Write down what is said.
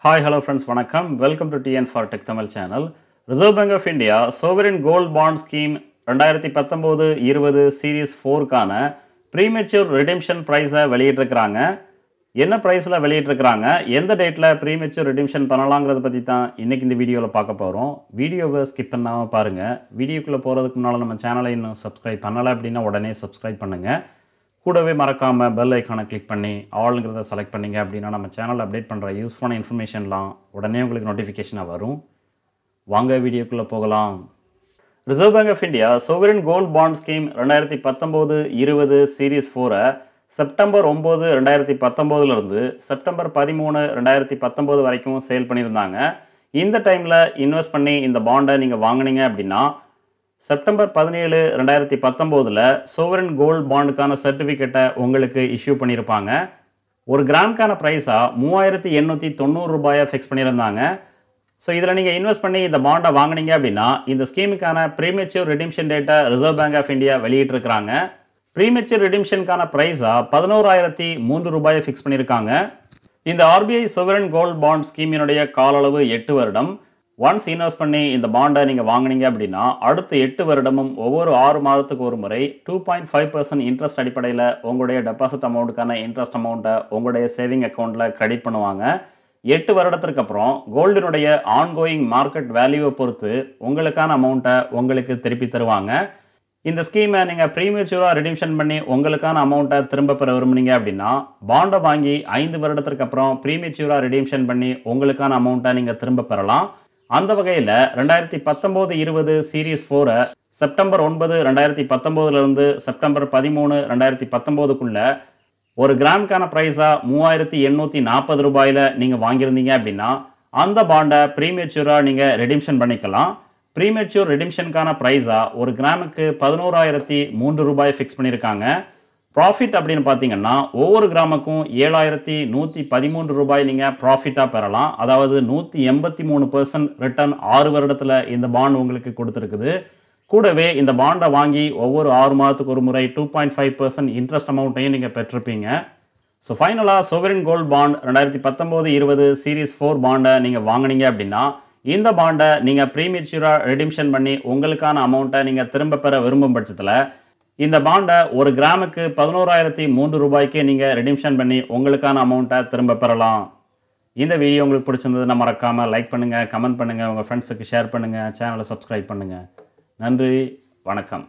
Hi, hello friends, வணக்கம். Welcome to TN for Tech Tamil channel. Reserve Bank of India Sovereign Gold Bond Scheme 2019-20 Series 4 கான Premature Redemption Price வெளியிட்டிருக்கிறாங்க. என்ன பிரைஸ்ல வெளியிட்டிருக்கிறாங்க, எந்த டேட்ல Premature Redemption பண்ணலாங்கிறத பத்தி தான் இன்னைக்கு இந்த வீடியோல பார்க்க போறோம். வீடியோவை ஸ்கிப் பண்ணாம பாருங்க. வீடியோக்குள்ள போறதுக்கு முன்னால நம்ம சேனலை இன்னும் சப்ஸ்கிரைப் பண்ணல அப்படின்னா உடனே சப்ஸ்கிரைப் பண்ணுங்க. கூடவே மறக்காம பெல் ஐகானை கிளிக் பண்ணி ஆல்ங்கிறத செலக்ட் பண்ணீங்க அப்படின்னா நம்ம சேனல் அப்டேட் பண்ணுற யூஸ்ஃபுல்லான இன்ஃபர்மேஷன்லாம் உடனே உங்களுக்கு நோட்டிஃபிகேஷனாக வரும். வாங்க வீடியோக்குள்ளே போகலாம். Reserve Bank of India sovereign gold bond scheme 2019-20 series 4 September 9, 2019 September 13, 2019 வரைக்கும் சேல் பண்ணியிருந்தாங்க. இந்த டைமில் இன்வெஸ்ட் பண்ணி இந்த பாண்டை நீங்கள் வாங்கினீங்க அப்படின்னா செப்டம்பர் 17, 2019 சோவரின் கோல்ட் பாண்டுக்கான சர்டிஃபிகேட்டை உங்களுக்கு இஷ்யூ பண்ணியிருப்பாங்க. ஒரு கிராமுக்கான ப்ரைஸாக 3890 ரூபாயை ஃபிக்ஸ் பண்ணியிருந்தாங்க. ஸோ இதில் நீங்கள் இன்வெஸ்ட் பண்ணி இந்த பாண்டை வாங்கினீங்க அப்படின்னா இந்த ஸ்கீமுக்கான ப்ரீமெச்சூர் ரிடீம்ஷன் டேட்டை ரிசர்வ் பேங்க் ஆஃப் இந்தியா வெளியிட்டிருக்கிறாங்க. ப்ரீமெச்சூர் ரிடீம்ஷனுக்கான ப்ரைஸாக 11,003 ரூபாயை ஃபிக்ஸ் பண்ணியிருக்காங்க. இந்த ஆர்பிஐ சோவரின் கோல்ட் பாண்ட் ஸ்கீமினுடைய கால அளவு 8 வருடம். ஒன்ஸ் இன்வெஸ்ட் பண்ணி இந்த பாண்டை நீங்கள் வாங்கினீங்க அப்படின்னா அடுத்த 8 வருடமும் ஒவ்வொரு 6 மாதத்துக்கு ஒரு முறை 2.5% இன்ட்ரெஸ்ட் அடிப்படையில் உங்களுடைய டெபாசிட் அமௌண்ட்டுக்கான இன்ட்ரெஸ்ட் அமௌண்ட்டை உங்களுடைய சேவிங் அக்கௌண்ட்டில் கிரெடிட் பண்ணுவாங்க. 8 வருடத்திற்கு அப்புறம் கோல்டினுடைய ஆன்கோயிங் மார்க்கெட் வேல்யூவை பொறுத்து உங்களுக்கான அமௌண்ட்டை உங்களுக்கு திருப்பி தருவாங்க. இந்த ஸ்கீமை நீங்கள் ப்ரீமெச்சூராக ரிடீம்ஷன் பண்ணி உங்களுக்கான அமௌண்ட்டை திரும்ப பெற விரும்புனீங்க அப்படின்னா பாண்டை வாங்கி 5 வருடத்திற்கு அப்புறம் ப்ரீமெச்சூராக ரிடீம்ஷன் பண்ணி உங்களுக்கான அமௌண்ட்டை நீங்கள் திரும்ப பெறலாம். அந்த வகையில் 2019-20 சீரீஸ் 4 செப்டம்பர் 9, 2019 செப்டம்பர் 13, 2019 ஒரு கிராமுக்கான ப்ரைஸாக 3840 ரூபாயில் நீங்கள் வாங்கியிருந்தீங்க அப்படின்னா அந்த பாண்டை ப்ரீமெச்சூராக நீங்கள் ரிடீம்ஷன் பண்ணிக்கலாம். ப்ரீமெச்சூர் ரிடீம்ஷனுக்கான ப்ரைஸாக ஒரு கிராமுக்கு 11,003 ரூபாய் ஃபிக்ஸ் பண்ணியிருக்காங்க. ப்ராஃபிட் அப்படின்னு பார்த்தீங்கன்னா ஒவ்வொரு கிராமுக்கும் 7,113 ரூபாய் நீங்கள் ப்ராஃபிட்டாக பெறலாம். அதாவது 183% ரிட்டர்ன் 6 வருடத்தில் இந்த பாண்ட் உங்களுக்கு கொடுத்துருக்குது. கூடவே இந்த பாண்டை வாங்கி ஒவ்வொரு 6 மாதத்துக்கு ஒரு முறை 2.5% இன்ட்ரெஸ்ட் அமௌண்ட்டையும் நீங்கள் பெற்றிருப்பீங்க. ஸோ ஃபைனலாக சோவரின் கோல்ட் பாண்ட் 2019-20 சீரீஸ் 4 பாண்டை நீங்கள் வாங்கினீங்க அப்படின்னா இந்த பாண்டை நீங்கள் ப்ரீமெச்சூராக ரிடீம்ஷன் பண்ணி உங்களுக்கான அமௌண்ட்டை நீங்கள் திரும்ப பெற விரும்பும் பட்சத்தில் இந்த பாண்டை ஒரு கிராமுக்கு 11,003 ரூபாய்க்கு நீங்கள் ரிடீம்ஷன் பண்ணி உங்களுக்கான அமௌண்ட்டை திரும்ப பெறலாம். இந்த வீடியோ உங்களுக்கு பிடிச்சிருந்ததுன்னா மறக்காமல் லைக் பண்ணுங்கள், கமெண்ட் பண்ணுங்கள், உங்கள் ஃப்ரெண்ட்ஸுக்கு ஷேர் பண்ணுங்கள், சேனலை சப்ஸ்கிரைப் பண்ணுங்கள். நன்றி, வணக்கம்.